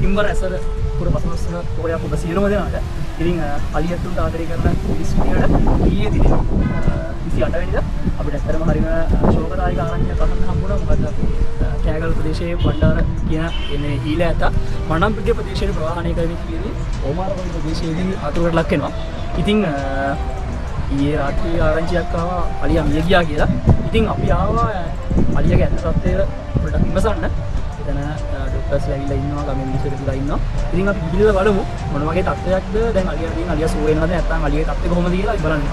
පින්බර ඇසර පුර පසලොස්වක පෝයක් ඔබ සියලුම දෙනාට. ඉතින් අලියතුන්ට ආදරය කරන පොලිස් විදියට ඊයේ දිනේ 28 වෙනිදා අපිට ඇත්තටම හරිම ශෝකදායක ආරංචියක් අහන්න හම්බුණා. මොකද කෑගල් ප්‍රදේශයේ බණ්ඩාර කියන එනේ ඊළ ඇත මණ්ඩම්පිටිය ප්‍රදේශයේ ප්‍රවාහනය කරමින් ඉතිරිදී ඕමාරවල ප්‍රදේශයේදී අතුරට ලක් වෙනවා. ඉතින් ඊයේ රාත්‍රියේ ආරංචියක් ආවා අලියා මිය ගියා කියලා. ඉතින් අපි ආවා අලියාගේ ඇත්ත සත්‍යය පොඩ්ඩක් විමසන්න. එතන ඩොක්ටර්ස්ලා ඇවිල්ලා ඉන්නවා, ගමේ මිනිස්සු ටිකලා ඉන්නවා. ඉතින් අපි ගිහිල්ලා බලමු මොන වගේ තත්ත්වයක්ද දැන් අලියාගෙන් අලියා සුව වෙනවද නැත්නම් අලියාගේ තත්ත්වය කොහොමද කියලා බලන්න.